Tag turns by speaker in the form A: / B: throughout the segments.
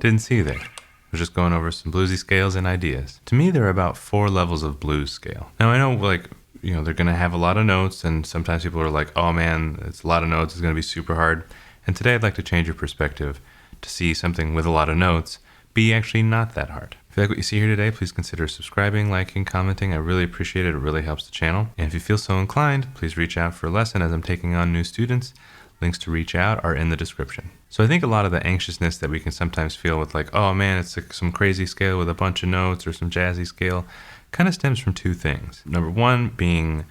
A: Didn't see you there. I was just going over some bluesy scales and ideas. To me, there are about 4 levels of blues scale. Now, I know, they're going to have a lot of notes, and sometimes people are like, oh man, it's a lot of notes, it's going to be super hard. And today I'd like to change your perspective to see something with a lot of notes be actually not that hard. If you like what you see here today, please consider subscribing, liking, commenting. I really appreciate it. It really helps the channel. And if you feel so inclined, please reach out for a lesson as I'm taking on new students. Links to reach out are in the description. So I think a lot of the anxiousness that we can sometimes feel with like, oh man, it's like some crazy scale with a bunch of notes or some jazzy scale kind of stems from 2 things. Number 1 being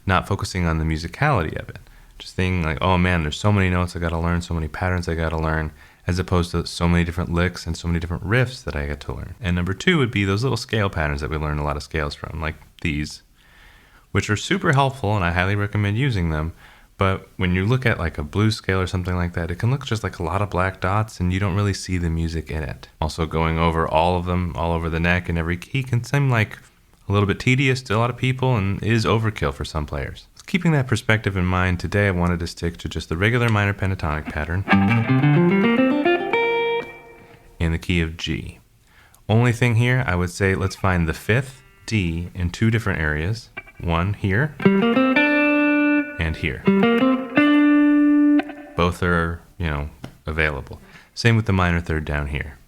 A: not focusing on the musicality of it. Just thinking like, oh man, there's so many notes I gotta learn, so many patterns I gotta learn, as opposed to so many different licks and so many different riffs that I get to learn. And number 2 would be those little scale patterns that we learn a lot of scales from, like these, which are super helpful and I highly recommend using them. But when you look at like a blues scale or something like that, it can look just like a lot of black dots and you don't really see the music in it. Also, going over all of them, all over the neck and every key can seem like a little bit tedious to a lot of people and is overkill for some players. Keeping that perspective in mind, today I wanted to stick to just the regular minor pentatonic pattern in the key of G. Only thing here, I would say let's find the 5th D in 2 different areas. One here and here. Both are, available. Same with the minor 3rd down here.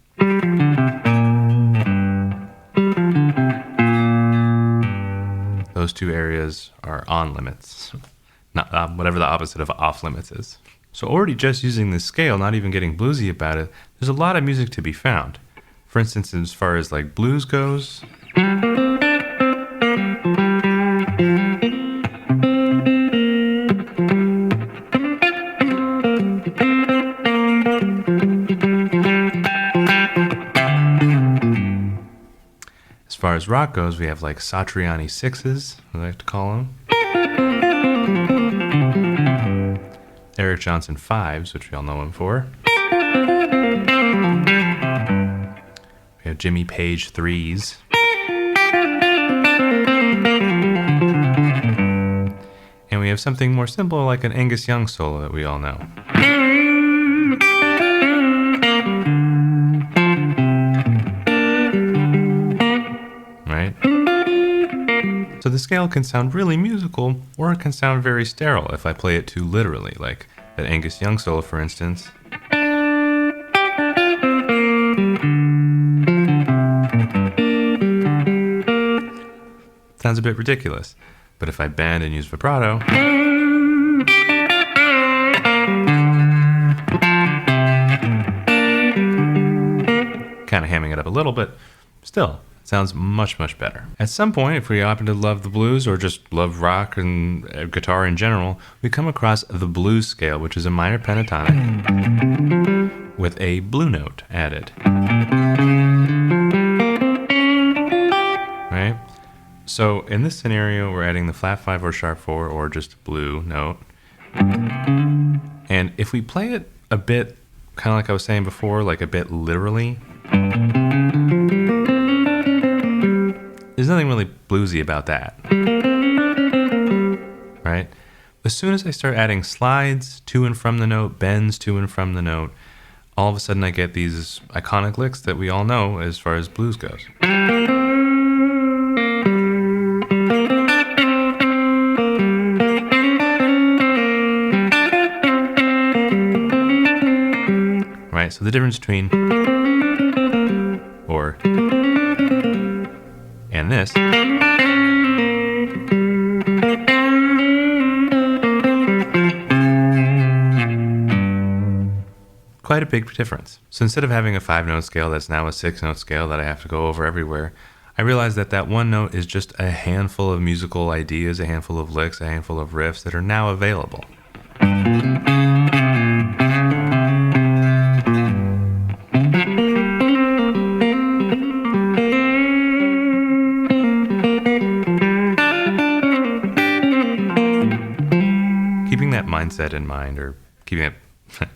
A: Those 2 areas are on limits, not whatever the opposite of off limits is. So already just using this scale, not even getting bluesy about it, there's a lot of music to be found. For instance, as far as like blues goes, as far as rock goes, we have like Satriani 6s, I like to call them. Eric Johnson 5s, which we all know him for. We have Jimmy Page 3s. And we have something more simple like an Angus Young solo that we all know. Right? So the scale can sound really musical, or it can sound very sterile if I play it too literally, like that Angus Young solo, for instance. Sounds a bit ridiculous, but if I bend and use vibrato, kind of hamming it up a little bit, still sounds much, much better. At some point, if we happen to love the blues or just love rock and guitar in general, we come across the blues scale, which is a minor pentatonic with a blue note added. Right? So in this scenario, we're adding the flat 5 or sharp 4 or just blue note. And if we play it a bit, kind of like I was saying before, like a bit literally, there's nothing really bluesy about that, right? As soon as I start adding slides to and from the note, bends to and from the note, all of a sudden I get these iconic licks that we all know as far as blues goes. Right, so the difference between or and this quite a big difference. So instead of having a 5-note scale that's now a 6-note scale that I have to go over everywhere, I realized that that one note is just a handful of musical ideas, a handful of licks, a handful of riffs that are now available. Keeping that mindset in mind, or keeping that,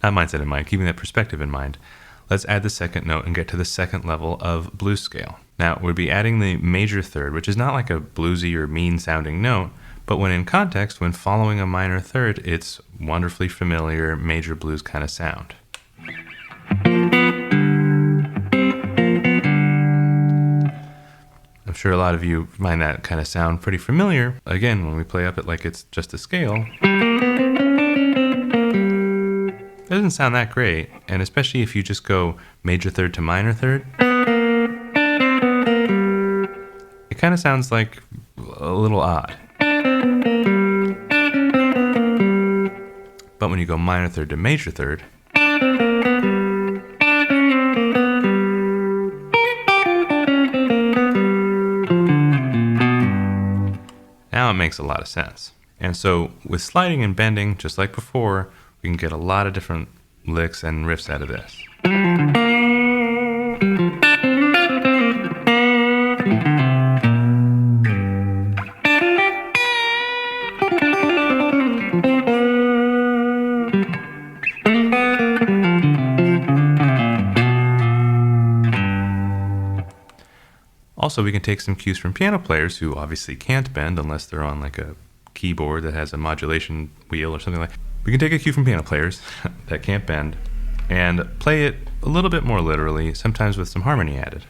A: not mindset in mind, keeping that perspective in mind, let's add the second note and get to the second level of blues scale. Now, we'll be adding the major third, which is not like a bluesy or mean-sounding note, but when in context, when following a minor third, it's wonderfully familiar major blues kind of sound. sure a lot of you find that kind of sound pretty familiar. Again, when we play up it like it's just a scale, it doesn't sound that great. And especially if you just go major third to minor third, it kind of sounds like a little odd. But when you go minor third to major third, now it makes a lot of sense. And so with sliding and bending, just like before, we can get a lot of different licks and riffs out of this. Also, we can take some cues from piano players who obviously can't bend unless they're on like a keyboard that has a modulation wheel or something like that. We can take a cue from piano players that can't bend and play it a little bit more literally, sometimes with some harmony added.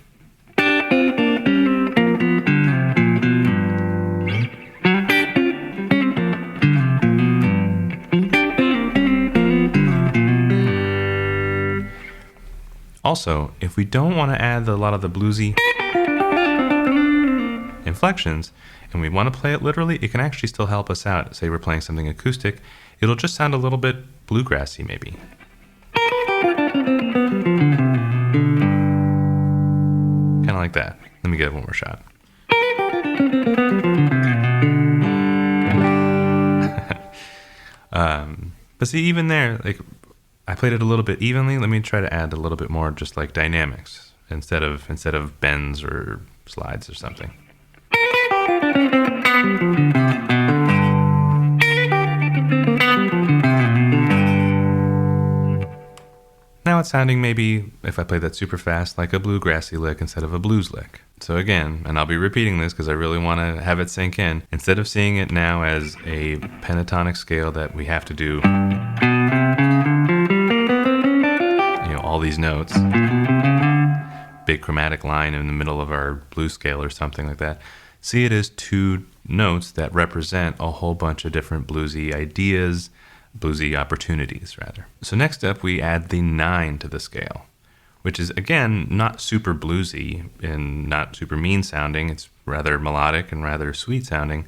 A: Also, if we don't want to add a lot of the bluesy inflections and we want to play it literally, it can actually still help us out. Say we're playing something acoustic, it'll just sound a little bit bluegrassy maybe. Kind of like that. Let me get it one more shot. But see, even there, like I played it a little bit evenly. Let me try to add a little bit more just like dynamics instead of bends or slides or something. Now it's sounding maybe, if I play that super fast, like a bluegrassy lick instead of a blues lick. So again, and I'll be repeating this because I really want to have it sink in, instead of seeing it now as a pentatonic scale that we have to do, all these notes, big chromatic line in the middle of our blues scale or something like that, see it as two notes that represent a whole bunch of different bluesy ideas, bluesy opportunities rather. So next up we add the 9 to the scale, which is again not super bluesy and not super mean sounding. It's rather melodic and rather sweet sounding,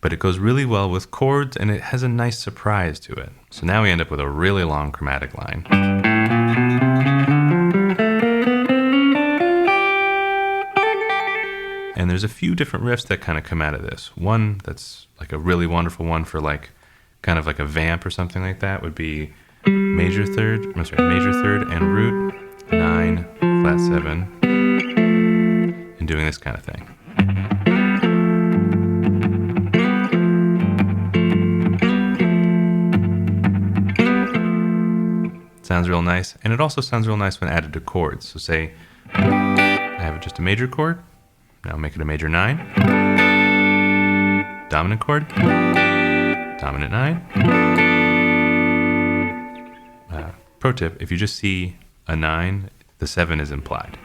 A: but it goes really well with chords and it has a nice surprise to it. So now we end up with a really long chromatic line. And there's a few different riffs that kind of come out of this. One that's like a really wonderful one for like kind of like a vamp or something like that would be major third and root, 9, flat 7, and doing this kind of thing. Sounds real nice, and it also sounds real nice when added to chords. So say I have just a major chord, now make it a major 9, dominant chord, dominant 9. Pro tip, if you just see a 9, the 7 is implied.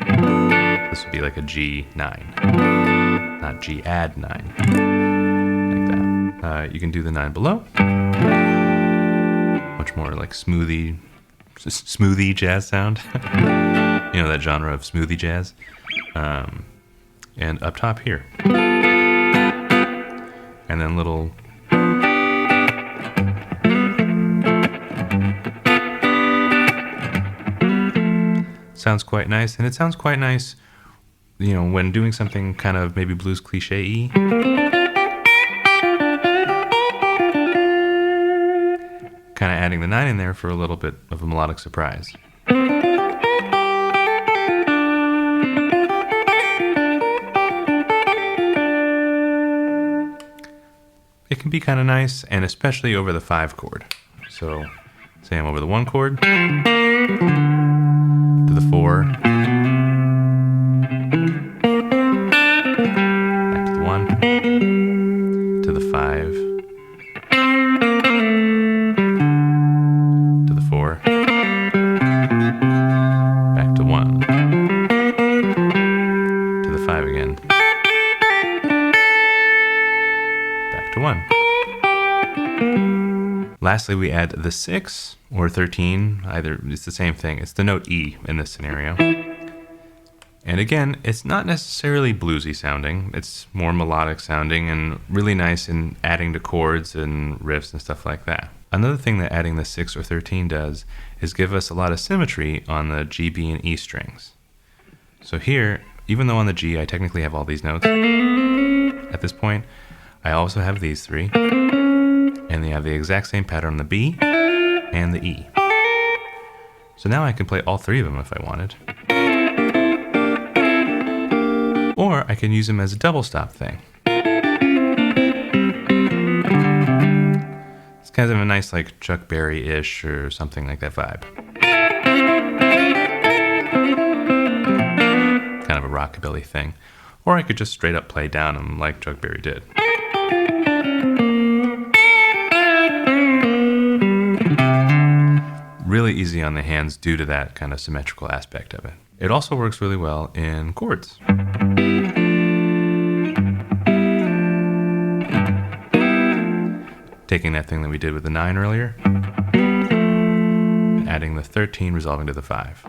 A: This would be like a G9, not G add 9, like that. You can do the 9 below, much more like smoothie jazz sound. That genre of smoothie jazz. And up top here. And then little sounds quite nice, and it sounds quite nice, when doing something kind of maybe blues cliche-y. Kind of adding the 9 in there for a little bit of a melodic surprise. It can be kind of nice, and especially over the 5 chord. So, say I'm over the 1 chord, to the 4, back to the 1, to the 5, to the 4, back to 1, to the 5 again, to 1. Lastly, we add the 6 or 13, either, it's the same thing. It's the note E in this scenario. And again, it's not necessarily bluesy sounding. It's more melodic sounding and really nice in adding to chords and riffs and stuff like that. Another thing that adding the 6 or 13 does is give us a lot of symmetry on the G, B, and E strings. So here, even though on the G I technically have all these notes, at this point, I also have these three, and they have the exact same pattern on the B and the E. So now I can play all three of them if I wanted. Or I can use them as a double stop thing. It's kind of a nice like Chuck Berry-ish or something like that vibe. Kind of a rockabilly thing. Or I could just straight up play down them like Chuck Berry did. Really easy on the hands due to that kind of symmetrical aspect of it. It also works really well in chords. Taking that thing that we did with the 9 earlier, adding the 13, resolving to the 5.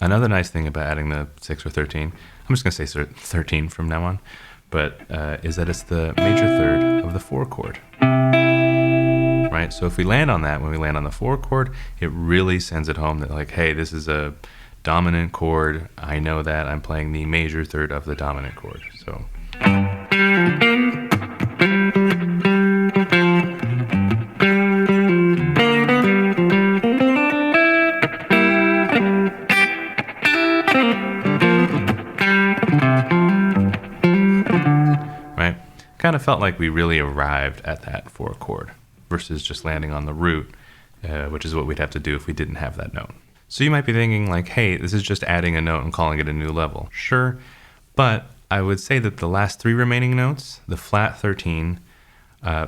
A: Another nice thing about adding the 6 or 13, I'm just going to say 13 from now on, but is that it's the major third of the 4 chord. Right? So if we land on that, when we land on the 4 chord, it really sends it home that like, hey, this is a dominant chord. I know that I'm playing the major third of the dominant chord. So right? Kind of felt like we really arrived at that 4 chord versus just landing on the root, which is what we'd have to do if we didn't have that note. So you might be thinking like, hey, this is just adding a note and calling it a new level. Sure, but I would say that the last 3 remaining notes, the flat 13,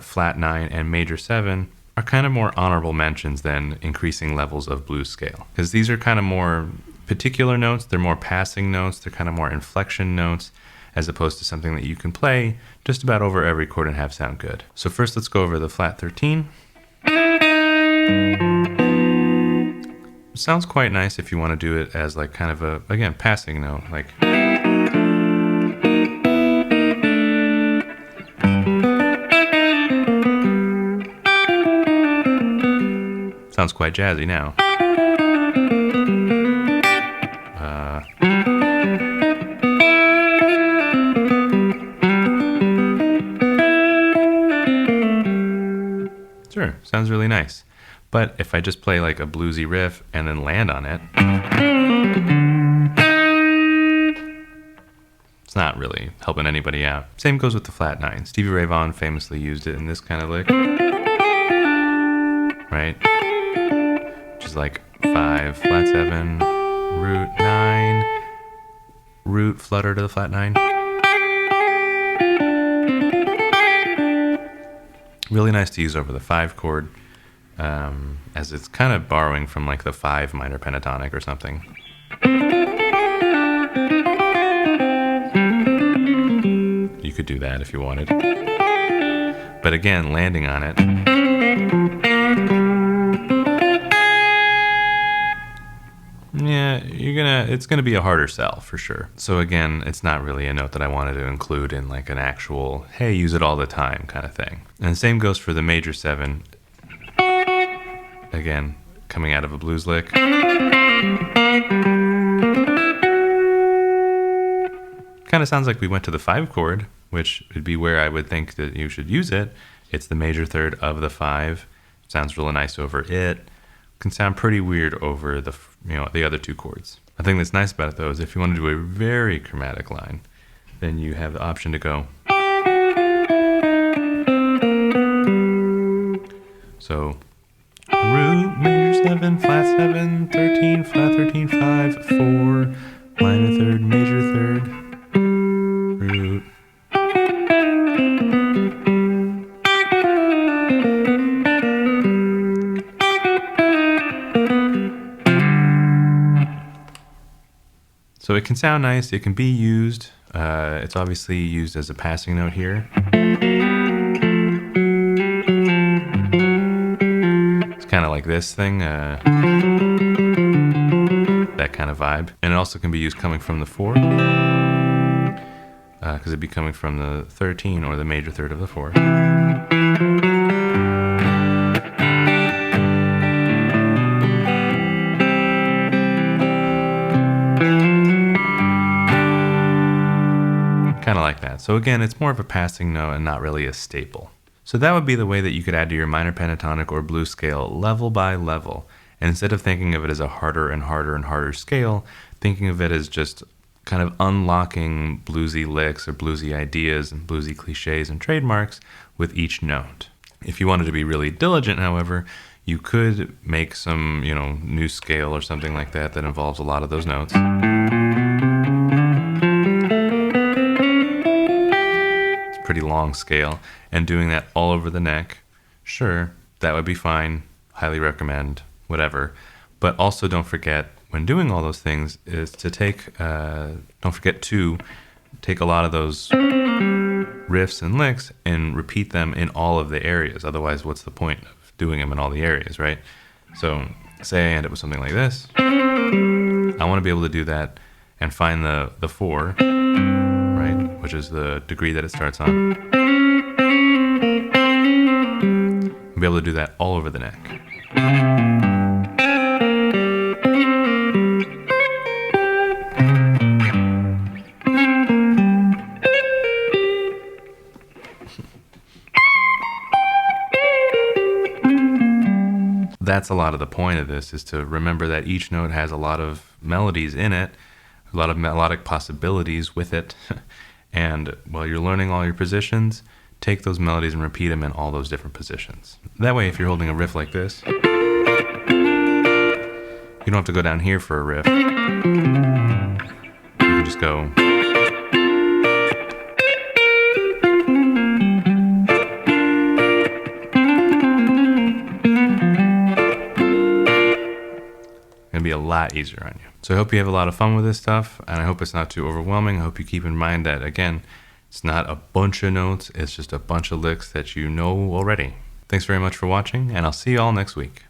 A: flat 9, and major 7, are kind of more honorable mentions than increasing levels of blues scale. Because these are kind of more particular notes, they're more passing notes, they're kind of more inflection notes, as opposed to something that you can play just about over every chord and have sound good. So first let's go over the flat 13. Sounds quite nice if you want to do it as like kind of a, again, passing note, like. Sounds quite jazzy now. Sure, sounds really nice. But if I just play like a bluesy riff and then land on it, it's not really helping anybody out. Same goes with the flat 9. Stevie Ray Vaughan famously used it in this kind of lick. Right? Which is like 5, flat 7, root 9, root flutter to the flat 9. Really nice to use over the 5 chord. As it's kind of borrowing from like the 5 minor pentatonic or something. You could do that if you wanted. But again, landing on it. Yeah, it's gonna be a harder sell for sure. So again, it's not really a note that I wanted to include in like an actual, hey, use it all the time kind of thing. And the same goes for the major 7. Again, coming out of a blues lick. Kind of sounds like we went to the 5 chord, which would be where I would think that you should use it. It's the major third of the 5. Sounds really nice over it. Can sound pretty weird over the the other 2 chords. The thing that's nice about it though is if you want to do a very chromatic line, then you have the option to go. So root, major 7, flat 7, 13, flat 13, 5, 4, minor third, major third, root. So it can sound nice, it can be used. It's obviously used as a passing note here. It's kind of like this thing, that kind of vibe. And it also can be used coming from the 4, because it'd be coming from the 13 or the major third of the 4. Kind of like that. So again, it's more of a passing note and not really a staple. So that would be the way that you could add to your minor pentatonic or blues scale level by level. And instead of thinking of it as a harder and harder and harder scale, thinking of it as just kind of unlocking bluesy licks or bluesy ideas and bluesy cliches and trademarks with each note. If you wanted to be really diligent, however, you could make some, new scale or something like that that involves a lot of those notes. Pretty long scale, and doing that all over the neck, sure, that would be fine, highly recommend, whatever. But also don't forget, when doing all those things, is to don't forget to take a lot of those riffs and licks and repeat them in all of the areas. Otherwise, what's the point of doing them in all the areas, right? So say I end up with something like this. I want to be able to do that and find the 4, which is the degree that it starts on. And be able to do that all over the neck. That's a lot of the point of this, is to remember that each note has a lot of melodies in it, a lot of melodic possibilities with it. And while you're learning all your positions, take those melodies and repeat them in all those different positions. That way, if you're holding a riff like this, you don't have to go down here for a riff. You can just go. It'll be a lot easier on you. So I hope you have a lot of fun with this stuff, and I hope it's not too overwhelming. I hope you keep in mind that, again, it's not a bunch of notes, it's just a bunch of licks that you know already. Thanks very much for watching, and I'll see you all next week.